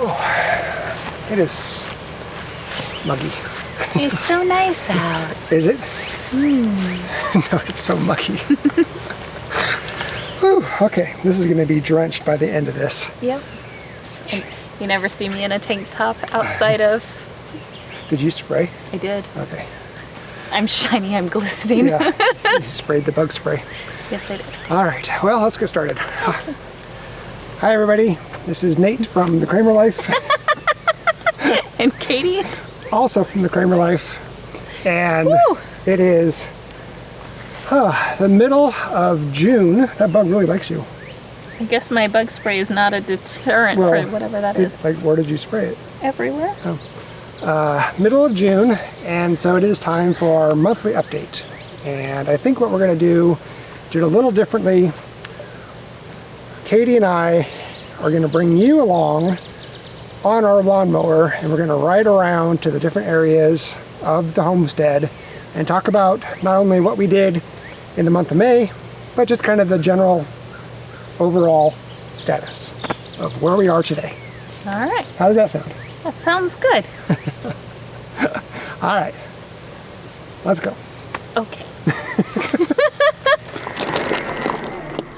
Oh, it is muggy. It's so nice out. Is it? No, it's so muggy. Whew, okay, this is going to be drenched by the end of this. Yep. And you never see me in a tank top outside of... Did you spray? I did. Okay. I'm shiny, I'm glistening. Yeah, you sprayed the bug spray. Yes, I did. All right, well, let's get started. Hi, everybody. This is Nate from the Kraemer Life. And Katie? Also from the Kraemer Life. And Woo! It is the middle of June. That bug really likes you. I guess my bug spray is not a deterrent for whatever that is. Like, where did you spray it? Everywhere. Oh. Middle of June, and so it is time for our monthly update. And I think what we're going to do it a little differently. Katie and I are going to bring you along on our lawnmower, and we're going to ride around to the different areas of the homestead and talk about not only what we did in the month of May, but just kind of the general overall status of where we are today. All right. How does that sound? That sounds good. All right. Let's go. Okay.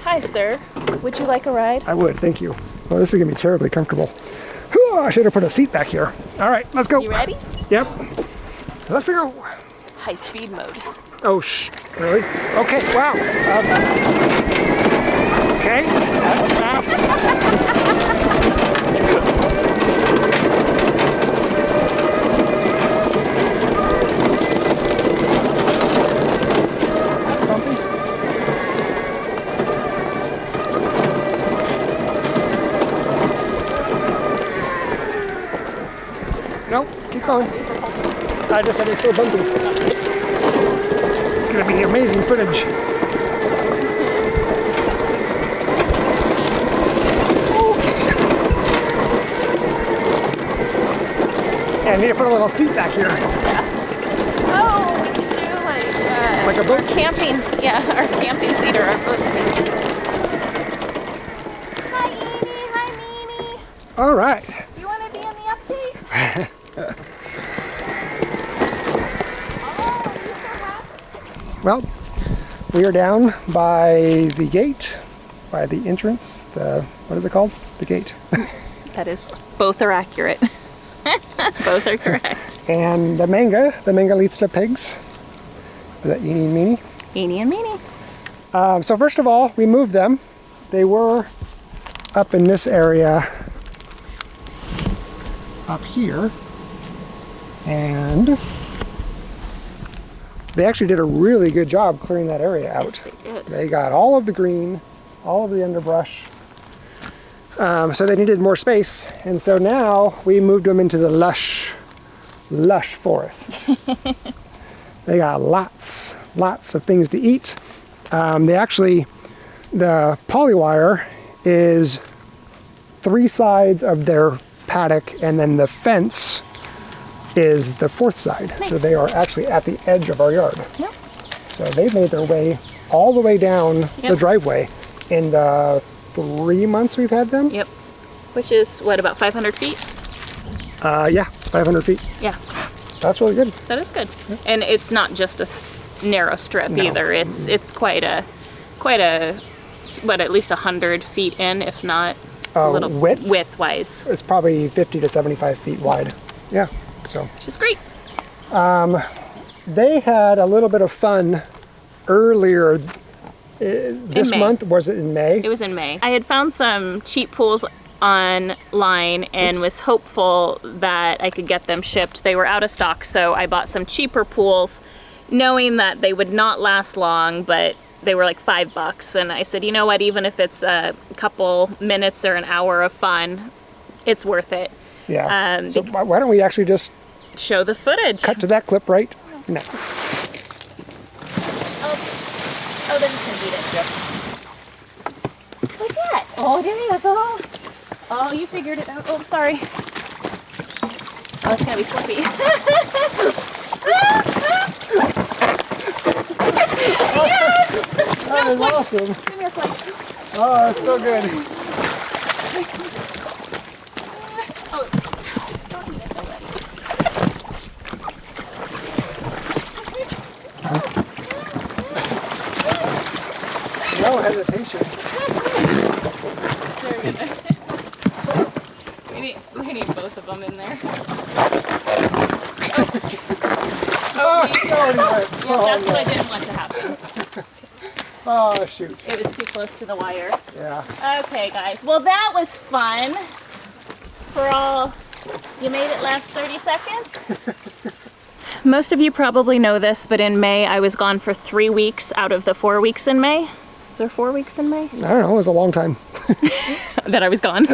Hi, sir. Would you like a ride? I would, thank you. Well, this is going to be terribly comfortable. Whew, I should have put a seat back here. All right, let's go. You ready? Yep. Let's go. High speed mode. Oh, really? Okay, wow. Okay, that's fast. That's bumpy. Nope, keep going. I just said it's so bumpy. It's going to be amazing footage. Yeah, I need to put a little seat back here. Yeah. Oh, we could do Like a boat our camping. Yeah, our camping seat or our boat seat. Hi, Edie. Hi, Meanie. All right. Do you want to be in the update? Well, we are down by the gate, by the entrance, what is it called? The gate. That is, both are accurate. Both are correct. And the manga leads to pigs. Is that Eenie and Meanie? Eenie and Meanie. So first of all, we moved them. They were up in this area up here. And they actually did a really good job clearing that area out. Yes, they did. They got all of the green, all of the underbrush. So they needed more space. And so now we moved them into the lush forest. They got lots of things to eat. The polywire is 3 sides of their paddock, and then the fence is the 4th side. Nice. So they are actually at the edge of our yard. Yep. So they've made their way all the way down the driveway in the 3 months we've had them. Yep. Which is, what, about 500 feet? Yeah, it's 500 feet. Yeah. That's really good. That is good. Yeah. And it's not just a narrow strip either. It's quite a, what, at least 100 feet in, if not a little width-wise. It's probably 50 to 75 feet wide. Yeah. So. Which is great. They had a little bit of fun earlier this month. Was it in May? It was in May. I had found some cheap pools online and was hopeful that I could get them shipped. They were out of stock, so I bought some cheaper pools knowing that they would not last long, but they were like $5. And I said, you know what, even if it's a couple minutes or an hour of fun, it's worth it. Yeah. So why don't we actually just show the footage? Cut to that clip right now. Oh, then you can beat it. Yep. What's that? Oh, there you go. Oh, you figured it out. Oh, sorry. Oh, it's gonna be slippy. Yes! That is awesome. Give me a plate. Oh, that's so good. Oh, don't eat it already. No hesitation. Very good. We need both of them in there. Oh, it already went. Yeah, that's what I didn't want to happen. Oh, shoot. It was too close to the wire. Yeah. Okay, guys. Well, that was fun. For all, you made it last 30 seconds? Most of you probably know this, but in May I was gone for 3 weeks out of the 4 weeks in May. Is there 4 weeks in May? I don't know, it was a long time. That I was gone.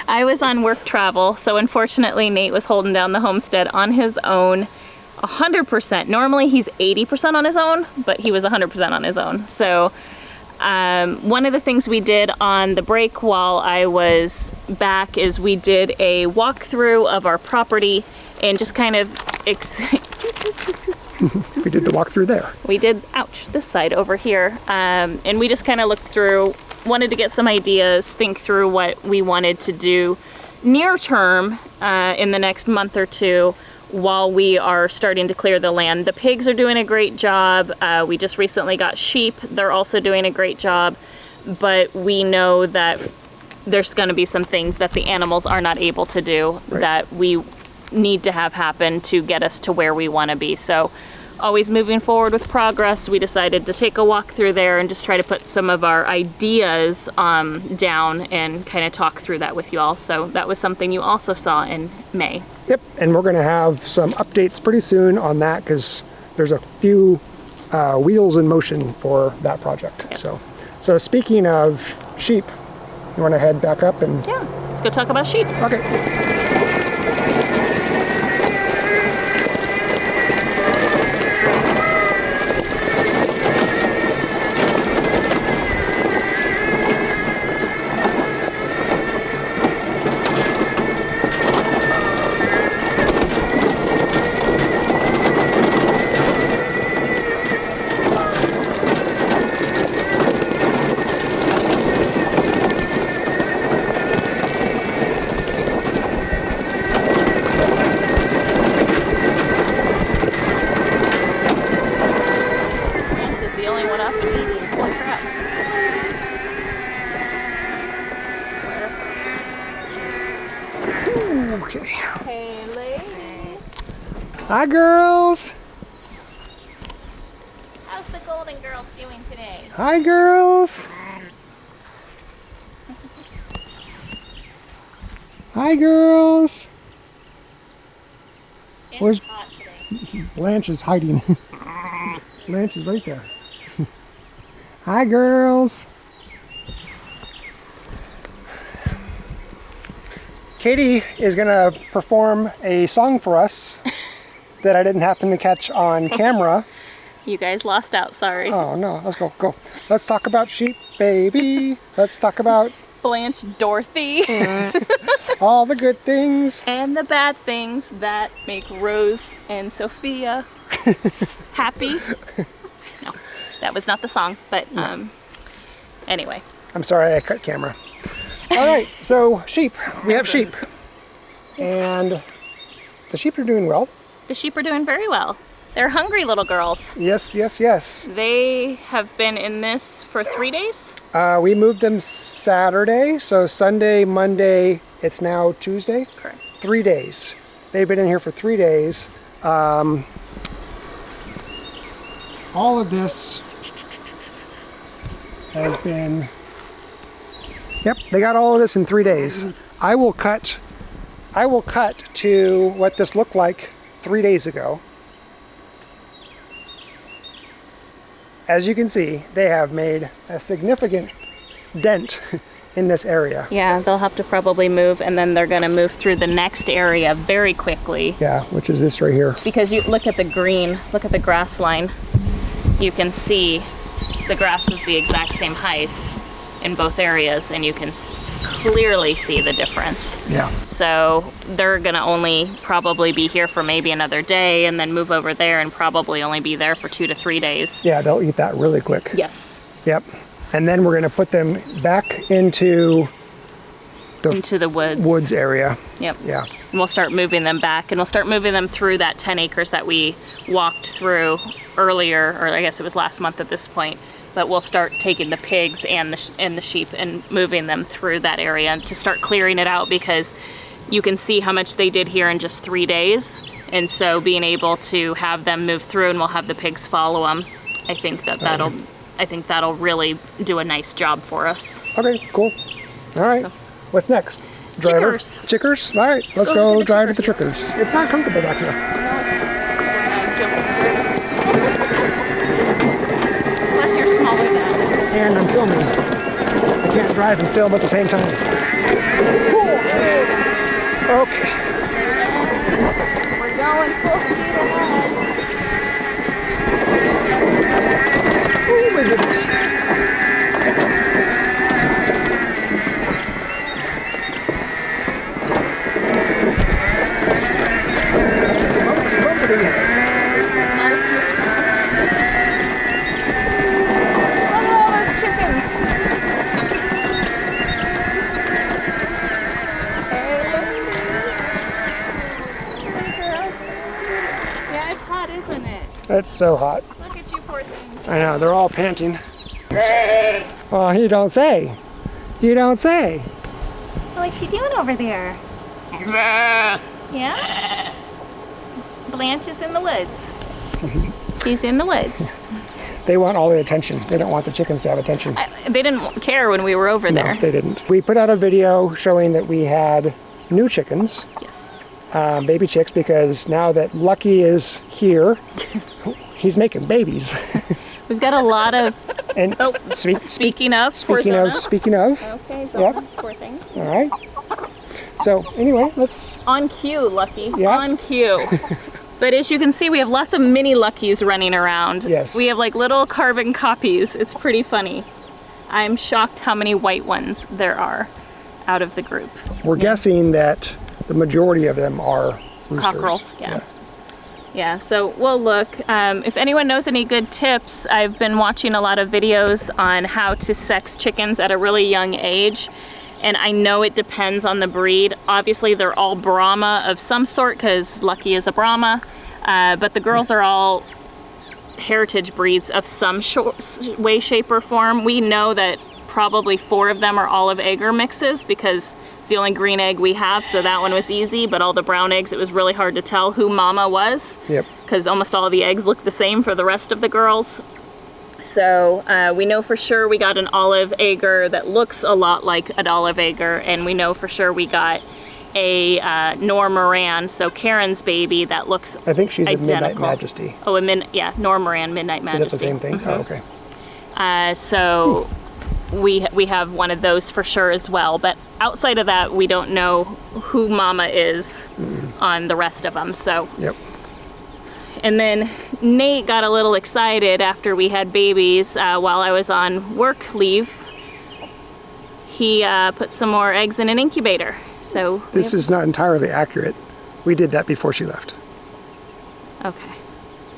I was on work travel, so unfortunately Nate was holding down the homestead on his own 100%. Normally he's 80% on his own, but he was 100% on his own. So one of the things we did on the break while I was back is we did a walkthrough of our property and just kind of We did the walkthrough there. we did, ouch, this side over here. And we just kind of looked through, wanted to get some ideas, think through what we wanted to do near term in the next month or two while we are starting to clear the land. The pigs are doing a great job. We just recently got sheep. They're also doing a great job. But we know that there's going to be some things that the animals are not able to do that we need to have happen to get us to where we want to be. So always moving forward with progress, we decided to take a walk through there and just try to put some of our ideas down and kind of talk through that with you all. So that was something you also saw in May. Yep, and we're going to have some updates pretty soon on that because there's a few wheels in motion for that project. Yes. So speaking of sheep, you want to head back up and... Yeah, let's go talk about sheep. Okay. Okay. Hey, ladies. Hi, girls. How's the golden girls doing today? Hi, girls. Hi, girls. It's Where's- hot today. Blanche is hiding. Blanche is right there. Hi, girls. Katie is going to perform a song for us that I didn't happen to catch on camera. You guys lost out, sorry. Oh, no. Let's go. Go. Let's talk about sheep, baby. Let's talk about Blanche Dorothy. all the good things. And the bad things that make Rose and Sophia happy. No, that was not the song, but anyway. I'm sorry, I cut camera. All right, so sheep. We have sheep. And the sheep are doing well. The sheep are doing very well. They're hungry little girls. Yes, yes, yes. They have been in this for 3 days. We moved them Saturday, so Sunday, Monday, it's now Tuesday. Correct. 3 days. They've been in here for 3 days. All of this has been, yep, they got all of this in 3 days. I will cut to what this looked like 3 days ago. As you can see, they have made a significant dent in this area. Yeah, they'll have to probably move, and then they're going to move through the next area very quickly. Yeah, which is this right here. Because you look at the green, look at the grass line. You can see the grass was the exact same height in both areas, and you can clearly see the difference. Yeah. So they're going to only probably be here for maybe another day and then move over there and probably only be there for 2 to 3 days. Yeah, they'll eat that really quick. Yes. Yep. And then we're going to put them back into into the woods area. Yep. Yeah. And we'll start moving them back, and we'll start moving them through that 10 acres that we walked through earlier, or I guess it was last month at this point. But we'll start taking the pigs and the sheep and moving them through that area to start clearing it out, because you can see how much they did here in just 3 days. And so being able to have them move through, and we'll have the pigs follow them, I think that'll really do a nice job for us. Okay, cool. All right. So, what's next? Driver? Chickers. Chickers? All right, let's go drive to the chickers. It's not comfortable back here. Plus you're smaller than. And I'm filming. I can't drive and film at the same time. Okay. We're going full speed ahead. Oh my goodness. It's so hot. Look at you, poor thing. I know, they're all panting. Oh, you don't say. You don't say. What's she doing over there? Yeah? Blanche is in the woods. She's in the woods. They want all the attention. They don't want the chickens to have attention. They didn't care when we were over there. No, they didn't. We put out a video showing that we had new chickens. Yes. Baby chicks, because now that Lucky is here, he's making babies. We've got a lot of. And speaking of. Okay, Zona, poor thing. All right. So anyway, let's. On cue, Lucky. Yeah. On cue. But as you can see, we have lots of mini Luckies running around. Yes. We have like little carbon copies. It's pretty funny. I'm shocked how many white ones there are out of the group. We're guessing that the majority of them are roosters. Cockerels, yeah, so we'll look. If anyone knows any good tips, I've been watching a lot of videos on how to sex chickens at a really young age. And I know it depends on the breed. Obviously, they're all Brahma of some sort, because Lucky is a Brahma. But the girls are all heritage breeds of some way, shape, or form. We know that probably 4 of them are olive egger mixes, because it's the only green egg we have, so that one was easy. But all the brown eggs, it was really hard to tell who mama was. Yep. Because almost all of the eggs look the same for the rest of the girls. So we know for sure we got an olive egger that looks a lot like an olive egger, and we know for sure we got a Nor Moran, so Karen's baby, that looks I think she's identical. a Midnight Majesty. Oh, Nor Moran, Midnight Majesty. Is that the same thing? Mm-hmm. Oh, okay. So we have one of those for sure as well, but outside of that, we don't know who mama is on the rest of them. So. Yep. And then Nate got a little excited after we had babies while I was on work leave. He put some more eggs in an incubator. So this is not entirely accurate. We did that before she left. Okay.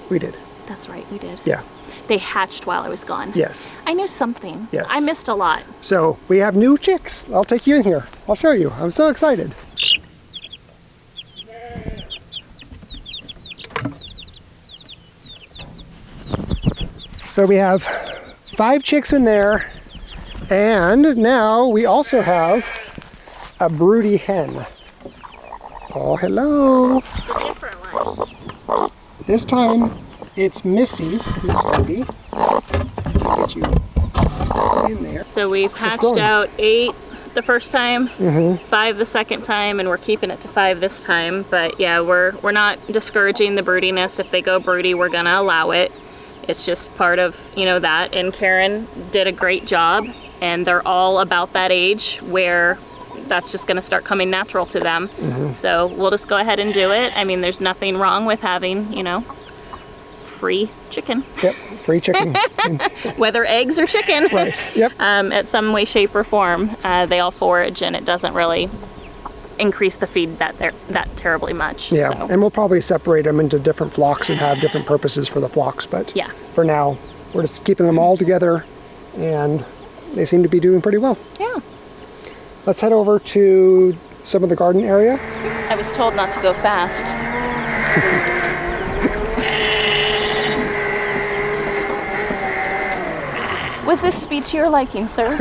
We did. That's right, we did. Yeah. They hatched while I was gone. Yes. I knew something. Yes. I missed a lot. So we have new chicks. I'll take you in here. I'll show you. I'm so excited. So we have 5 chicks in there, and now we also have a broody hen. Oh, hello. A different one. This time it's Misty who's broody. So we'll get you in there. So we've hatched out 8 the first time, 5 the second time, and we're keeping it to 5 this time. But yeah, we're not discouraging the broodiness. If they go broody, we're gonna allow it. It's just part of, that. And Karen did a great job, and they're all about that age where that's just going to start coming natural to them. So we'll just go ahead and do it. I mean, there's nothing wrong with having, free chicken. Yep, free chicken. Whether eggs or chicken. Right, yep. At some way, shape, or form, they all forage, and it doesn't really increase the feed that terribly much. Yeah, so. and we'll probably separate them into different flocks and have different purposes for the flocks, but yeah. For now, we're just keeping them all together, and they seem to be doing pretty well. Yeah. let's head over to some of the garden area. I was told not to go fast. Was this speech to your liking, sir?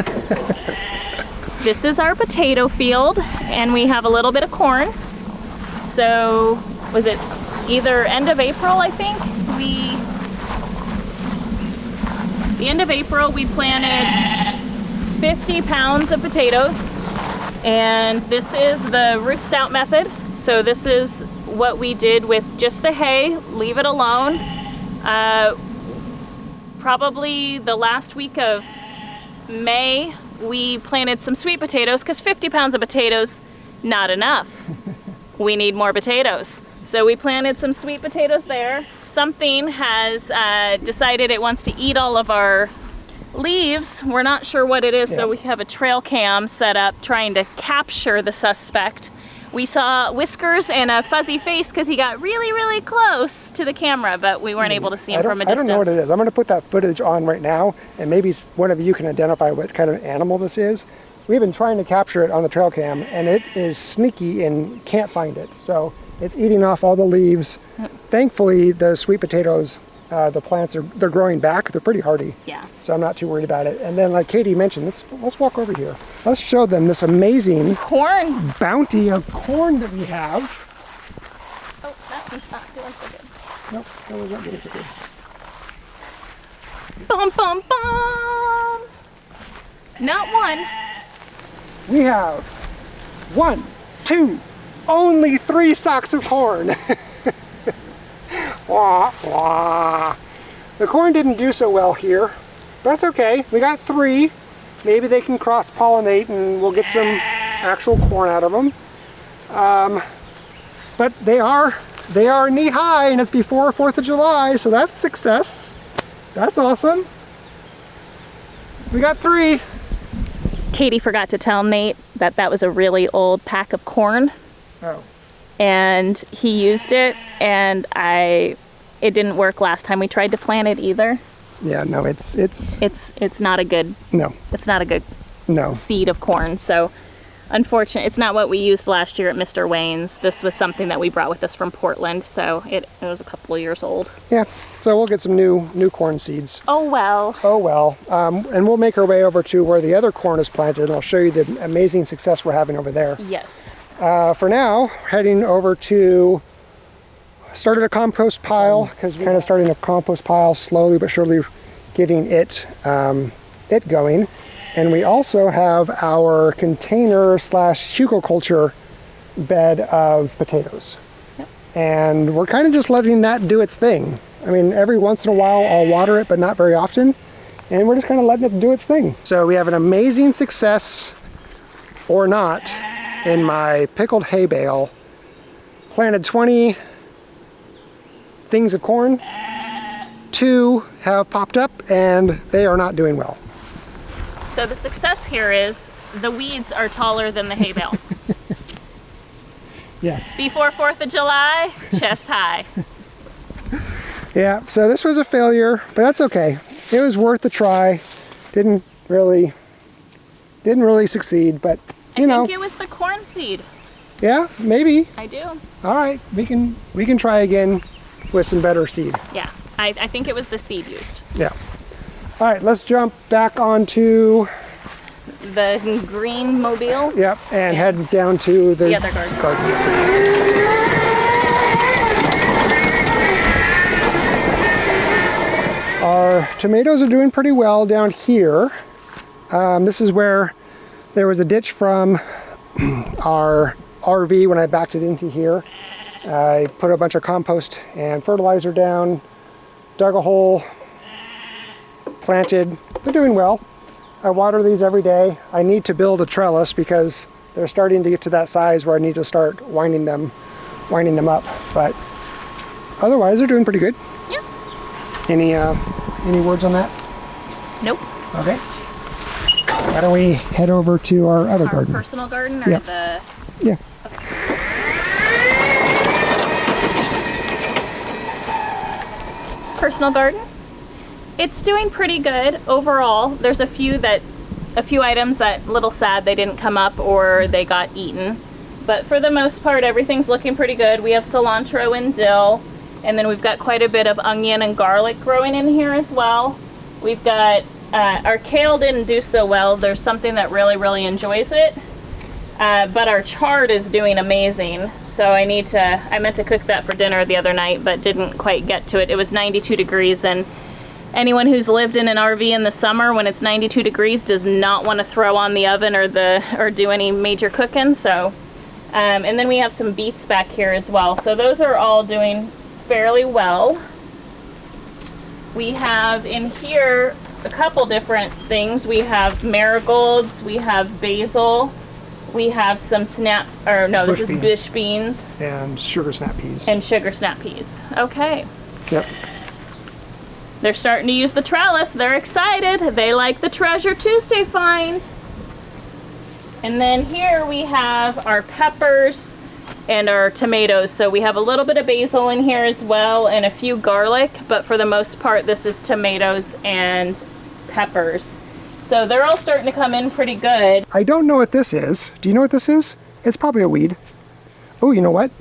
This is our potato field, and we have a little bit of corn. So, was it either end of April, I think? The end of April, we planted 50 pounds of potatoes, and this is the root stout method. So this is what we did with just the hay, leave it alone. Probably the last week of May, we planted some sweet potatoes, because 50 pounds of potatoes, not enough. We need more potatoes. So we planted some sweet potatoes there. Something has decided it wants to eat all of our leaves. We're not sure what it is, so we have a trail cam set up trying to capture the suspect. We saw whiskers and a fuzzy face because he got really, really close to the camera, but we weren't able to see him from a distance. I don't know what it is. I'm going to put that footage on right now, and maybe one of you can identify what kind of animal this is. We've been trying to capture it on the trail cam, and it is sneaky and can't find it. So it's eating off all the leaves. Thankfully, the sweet potatoes, the plants, they're growing back. They're pretty hardy. Yeah. So I'm not too worried about it. And then, like Katie mentioned, let's walk over here. Let's show them this amazing corn bounty of corn that we have. Oh, that one's not doing so good. Nope, that was not doing so good. Bum, bum, bum. Not one. We have 1, 2, only 3 stalks of corn. Wah, wah. The corn didn't do so well here. That's okay. We got 3. Maybe they can cross-pollinate and we'll get some actual corn out of them. But they are knee-high, and it's before 4th of July, so that's success. That's awesome. We got 3. Katie forgot to tell Nate that that was a really old pack of corn. Oh. And he used it, and it didn't work last time we tried to plant it either. Yeah, no, it's not a good. No. It's not a good no seed of corn. So, unfortunately, it's not what we used last year at Mr. Wayne's. This was something that we brought with us from Portland, so it was a couple of years old. Yeah, so we'll get some new corn seeds. Oh well. Oh well, and we'll make our way over to where the other corn is planted, and I'll show you the amazing success we're having over there. Yes. For now, heading over to, started a compost pile, because we're kind of starting a compost pile slowly but surely, getting it going. And we also have our container / hugelculture bed of potatoes. Yep. And we're kind of just letting that do its thing. I mean, every once in a while I'll water it, but not very often. And we're just kind of letting it do its thing. So we have an amazing success, or not, in my pickled hay bale. Planted 20 things of corn. 2 have popped up, and they are not doing well. So the success here is the weeds are taller than the hay bale. Yes. Before 4th of July, chest high. Yeah, so this was a failure, but that's okay. It was worth a try. Didn't really succeed, but you know. I think it was the corn seed. Yeah, maybe. I do. All right, we can try again with some better seed. Yeah, I think it was the seed used. Yeah. All right, let's jump back onto the green mobile. Yep, and head down to the other garden. Our tomatoes are doing pretty well down here. This is where there was a ditch from our RV when I backed it into here. I put a bunch of compost and fertilizer down, dug a hole, planted. They're doing well. I water these every day. I need to build a trellis because they're starting to get to that size where I need to start winding them up. But otherwise, they're doing pretty good. Yeah. Any words on that? Nope. Okay. Why don't we head over to our other garden? Our personal garden, or Yeah. Okay. Personal garden. It's doing pretty good overall. There's a few that a few items that a little sad they didn't come up or they got eaten. But for the most part, everything's looking pretty good. We have cilantro and dill, and then we've got quite a bit of onion and garlic growing in here as well. We've got, our kale didn't do so well. There's something that really enjoys it. But our chard is doing amazing. So I meant to cook that for dinner the other night, but didn't quite get to it. It was 92 degrees, and anyone who's lived in an RV in the summer when it's 92 degrees does not want to throw on the oven or do any major cooking. So, and then we have some beets back here as well. So those are all doing fairly well. We have in here a couple different things. We have marigolds, we have basil, we have some bush beans. And sugar snap peas. And sugar snap peas. Okay. Yep. They're starting to use the trellis. They're excited. They like the Treasure Tuesday find. And then here we have our peppers and our tomatoes. So we have a little bit of basil in here as well and a few garlic, but for the most part this is tomatoes and peppers. So they're all starting to come in pretty good. I don't know what this is. Do you know what this is? It's probably a weed. Oh, you know what?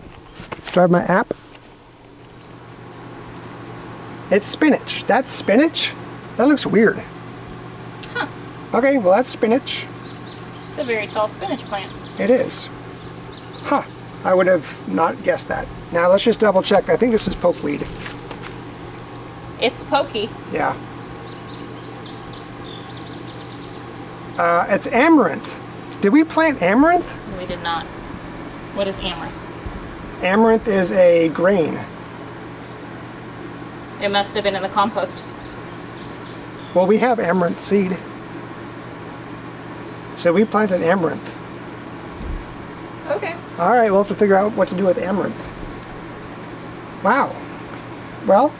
Do I have my app? It's spinach. That's spinach? That looks weird. Huh. Okay, well that's spinach. It's a very tall spinach plant. It is. Huh. I would have not guessed that. Now let's just double check. I think this is pokeweed. It's pokey. Yeah. It's amaranth. Did we plant amaranth? We did not. What is amaranth? Amaranth is a grain. It must have been in the compost. Well, we have amaranth seed. So we planted amaranth. Okay. All right, we'll have to figure out what to do with amaranth. Wow. Well,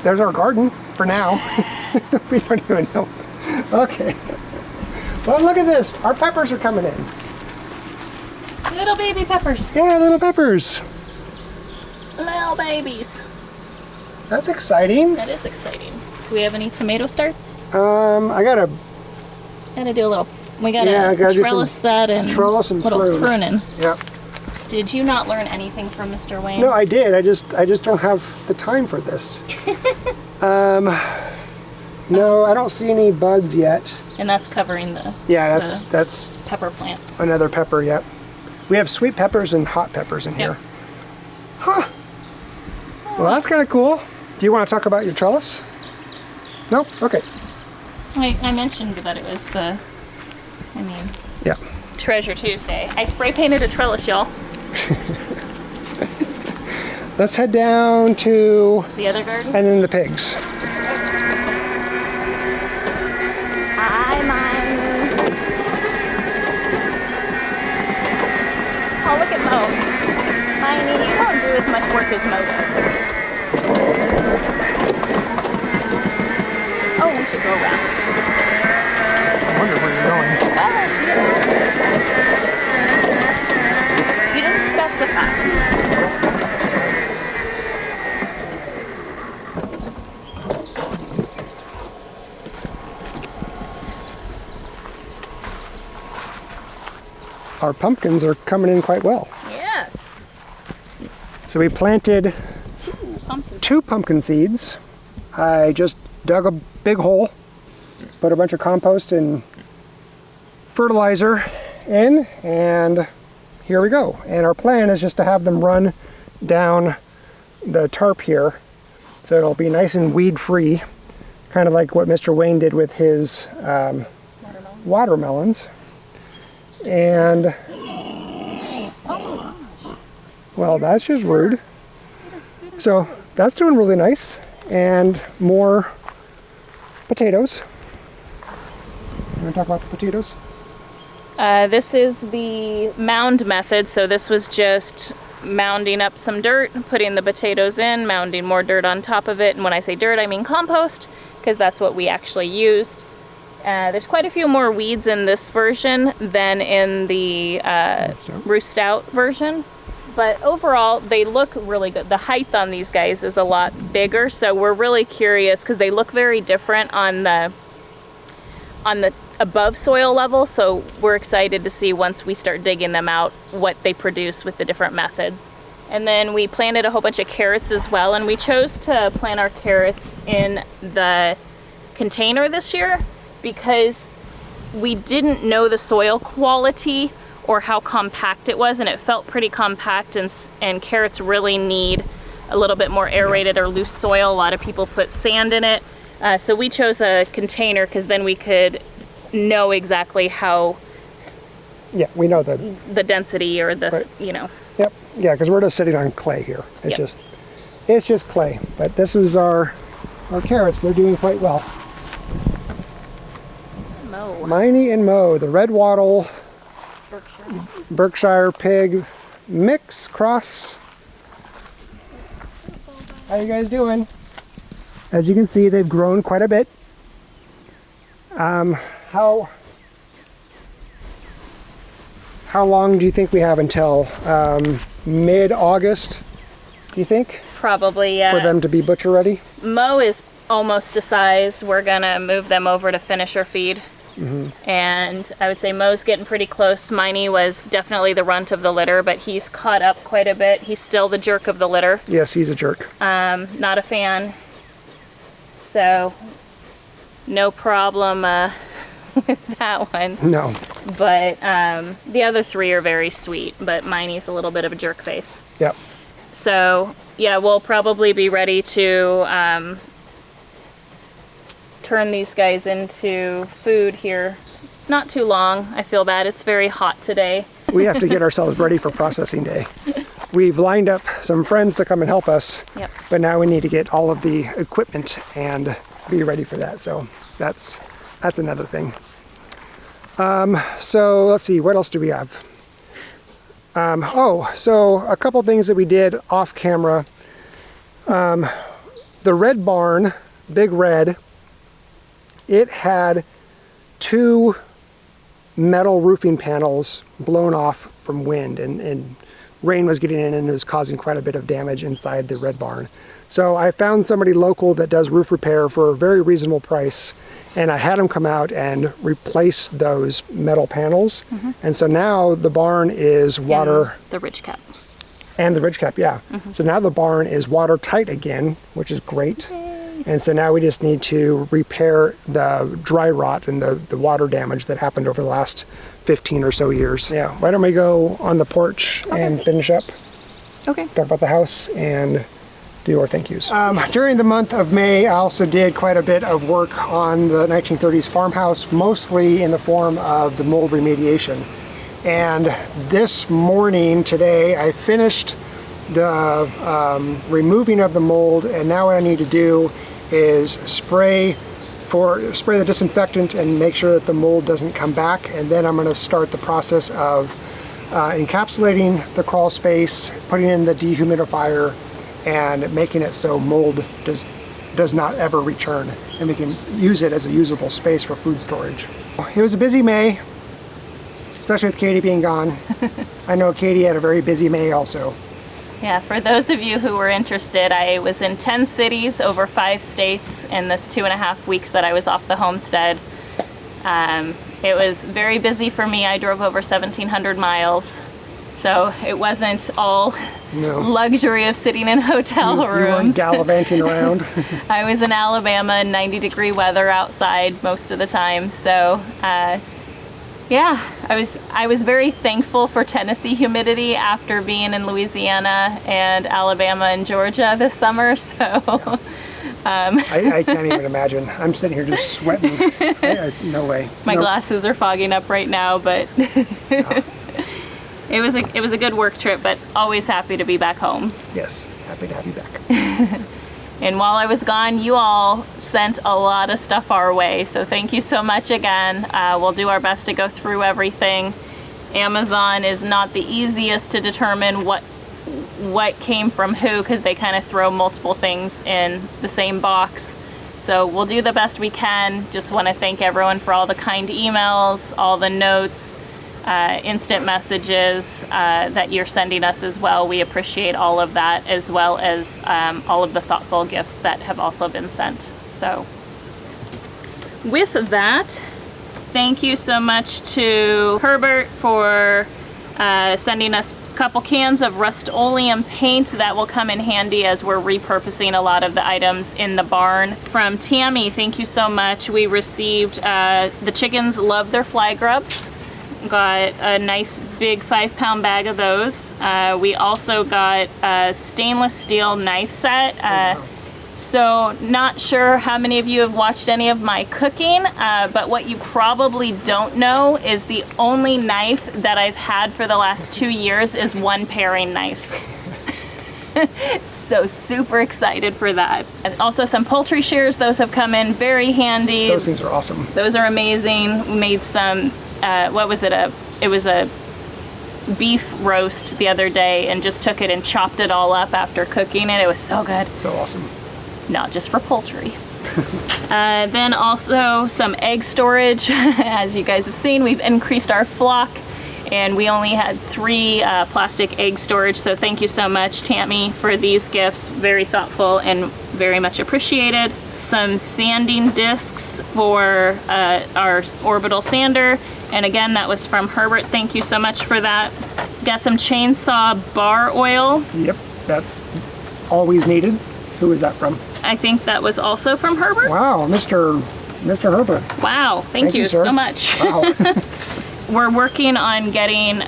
there's our garden for now. We don't even know. Okay. Well, look at this. Our peppers are coming in. Little baby peppers. Yeah, little peppers. Little babies. That's exciting. That is exciting. Do we have any tomato starts? I gotta do a little. We gotta trellis that and trellis and little pruning. Yep. Did you not learn anything from Mr. Wayne? No, I did. I just don't have the time for this. No, I don't see any buds yet. And that's covering the that's pepper plant. Another pepper. Yep. We have sweet peppers and hot peppers in here. Huh. Well, that's kind of cool. Do you want to talk about your trellis? Nope. Okay. I mentioned that it was yeah. Treasure Tuesday. I spray painted a trellis, y'all. Let's head down to the other garden and then the pigs. Hi, Mine. Oh, look at Mo. Miney, you don't do as much work as Mo does. Oh, we should go around. I wonder where you're going. You didn't specify. Our pumpkins are coming in quite well. Yes. So we planted 2 pumpkin seeds. I just dug a big hole, put a bunch of compost and fertilizer in, and here we go. And our plan is just to have them run down the tarp here, so it'll be nice and weed free, kind of like what Mr. Wayne did with his watermelons. And well, that's just rude. So that's doing really nice. And more potatoes. You want to talk about the potatoes? This is the mound method. So this was just mounding up some dirt, putting the potatoes in, mounding more dirt on top of it. And when I say dirt, I mean compost, because that's what we actually used. There's quite a few more weeds in this version than in the Roost Out version. But overall, they look really good. The height on these guys is a lot bigger, so we're really curious because they look very different on the on the above soil level, so we're excited to see once we start digging them out what they produce with the different methods. And then we planted a whole bunch of carrots as well, and we chose to plant our carrots in the container this year because we didn't know the soil quality or how compact it was, and it felt pretty compact, and carrots really need a little bit more aerated or loose soil. A lot of people put sand in it. So we chose a container because then we could know exactly how Yeah, we know that. the density or the, Right. you know. Yep. Yeah, because we're just sitting on clay here. It's Yep. it's just clay. But this is our carrots. They're doing quite well. Mo. Miney and Mo, the red wattle Berkshire pig mix cross. How you guys doing? As you can see, they've grown quite a bit. How long do you think we have until mid-August, do you think, Probably, for them to be butcher ready? Mo is almost to size. We're gonna move them over to finisher feed. And I would say Mo's getting pretty close. Miney was definitely the runt of the litter, but he's caught up quite a bit. He's still the jerk of the litter. Yes, he's a jerk. Not a fan. So, no problem with that one. No. But the other three are very sweet, but Miney's a little bit of a jerk face. Yep. So, yeah, we'll probably be ready to turn these guys into food here. Not too long. I feel bad. It's very hot today. We have to get ourselves ready for processing day. We've lined up some friends to come and help us, Yep. but now we need to get all of the equipment and be ready for that. So that's another thing. So let's see, what else do we have? So a couple things that we did off camera. The red barn, Big Red, it had 2 metal roofing panels blown off from wind, and rain was getting in and it was causing quite a bit of damage inside the red barn. So I found somebody local that does roof repair for a very reasonable price, and I had them come out and replace those metal panels. And so now the barn is water, And the ridge cap. and the ridge cap, yeah. So now the barn is watertight again, which is great. And so now we just need to repair the dry rot and the water damage that happened over the last 15 or so years. Yeah, why don't we go on the porch and finish up, Okay. talk about the house, and do our thank yous. During the month of May, I also did quite a bit of work on the 1930s farmhouse, mostly in the form of the mold remediation. And this morning, today, I finished the removing of the mold, and now what I need to do is spray the disinfectant and make sure that the mold doesn't come back, and then I'm going to start the process of encapsulating the crawl space, putting in the dehumidifier, and making it so mold does not ever return, and we can use it as a usable space for food storage. It was a busy May, especially with Katie being gone. I know Katie had a very busy May also. Yeah, for those of you who were interested, I was in 10 cities over 5 states in this 2.5 weeks that I was off the homestead. It was very busy for me. I drove over 1,700 miles, so it wasn't all luxury of sitting in hotel You weren't rooms. gallivanting around. I was in Alabama in 90-degree weather outside most of the time, so yeah, I was very thankful for Tennessee humidity after being in Louisiana and Alabama and Georgia this summer, so I can't even imagine. I'm sitting here just sweating. No way. my Nope. glasses are fogging up right now, but it was a good work trip, but always happy to be back home. Yes, happy to have you back. And while I was gone, you all sent a lot of stuff our way, so thank you so much again. We'll do our best to go through everything. Amazon is not the easiest to determine what came from who, because they kind of throw multiple things in the same box. So we'll do the best we can. Just want to thank everyone for all the kind emails, all the notes, instant messages that you're sending us as well. We appreciate all of that, as well as all of the thoughtful gifts that have also been sent. So with that, Thank you so much to Herbert for sending us a couple cans of Rust-Oleum paint that will come in handy as we're repurposing a lot of the items in the barn. From Tammy, thank you so much. We received, the chickens love their fly grubs. Got a nice big 5-pound bag of those. We also got a stainless steel knife set. So not sure how many of you have watched any of my cooking, but what you probably don't know is the only knife that I've had for the last 2 years is one paring knife. So super excited for that. And also some poultry shears, those have come in very handy. Those things are awesome. Those are amazing. We made some, what was it? It was a beef roast the other day and just took it and chopped it all up after cooking it. It was so good. So awesome. Not just for poultry. Then also some egg storage. As you guys have seen, we've increased our flock and we only had 3 plastic egg storage. So thank you so much, Tammy, for these gifts. Very thoughtful and very much appreciated. Some sanding discs for our orbital sander. And again, that was from Herbert. Thank you so much for that. Got some chainsaw bar oil. Yep, that's always needed. Who is that from? I think that was also from Herbert. Wow, Mr. Herbert. Wow, thank you sir. so much. Wow. We're working on getting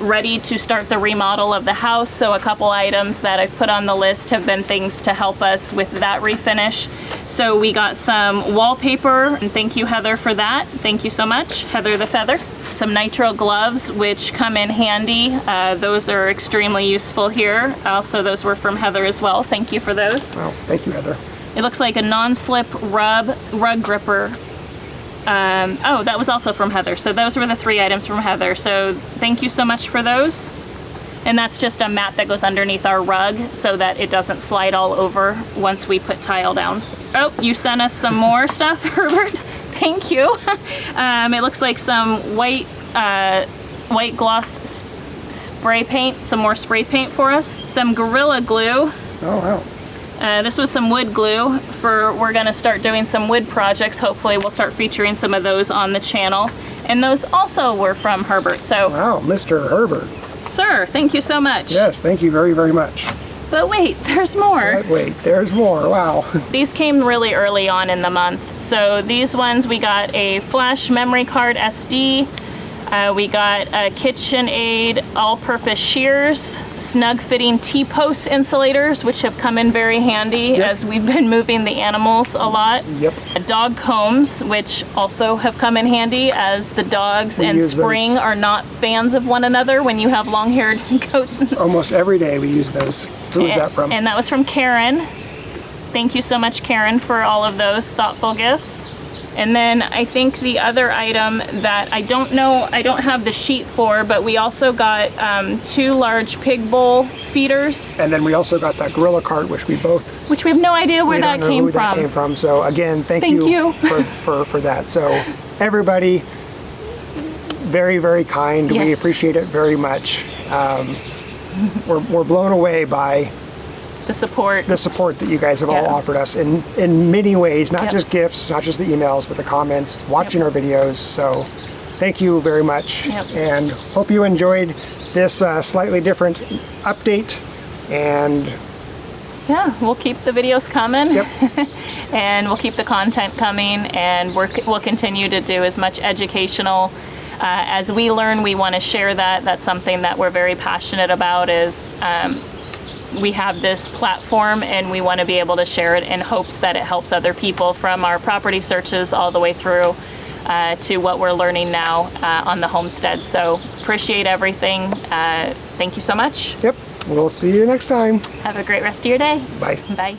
ready to start the remodel of the house, so a couple items that I've put on the list have been things to help us with that refinish. So we got some wallpaper, and thank you, Heather, for that. Thank you so much, Heather the Feather. Some nitro gloves, which come in handy. Those are extremely useful here. Also, those were from Heather as well. Thank you for those. Wow, thank you, Heather. It looks like a non-slip rug gripper. Oh, that was also from Heather. So those were the 3 items from Heather. So thank you so much for those. And that's just a mat that goes underneath our rug so that it doesn't slide all over once we put tile down. Oh, you sent us some more stuff, Herbert. Thank you. It looks like some white gloss spray paint, some more spray paint for us. Some Gorilla Glue. Oh, wow. This was some wood glue we're gonna start doing some wood projects. Hopefully we'll start featuring some of those on the channel. And those also were from Herbert, so. Wow, Mr. Herbert. Sir, thank you so much. Yes, thank you very, very much. But wait, there's more. Wait, there's more, wow. These came really early on in the month. So these ones, we got a flash memory card SD. We got a KitchenAid all-purpose shears, snug-fitting T-post insulators, which have come in very handy as we've been moving the animals a lot. Yep. Dog combs, which also have come in handy as the dogs and Spring are not fans of one another when you have long-haired goats. Almost every day we use those. Who is that from? And that was from Karen. Thank you so much, Karen, for all of those thoughtful gifts. And then I think the other item that I don't know, I don't have the sheet for, but we also got 2 large pig bowl feeders. And then we also got that Gorilla cart, which we have no idea where that came from. That came from. So again, thank you. For that. So everybody, very, very kind. Yes. We appreciate it very much. We're blown away by the support that you guys have all offered us in many ways, not just gifts, not just the emails, but the comments, watching our videos. So thank you very much, and hope you enjoyed this slightly different update. And yeah, we'll keep the videos coming. And we'll keep the content coming, and we'll continue to do as much educational as we learn. We want to share that. That's something that we're very passionate about, is we have this platform and we want to be able to share it in hopes that it helps other people, from our property searches all the way through to what we're learning now on the homestead. So appreciate everything. Thank you so much. Yep. We'll see you next time. Have a great rest of your day. Bye. Bye.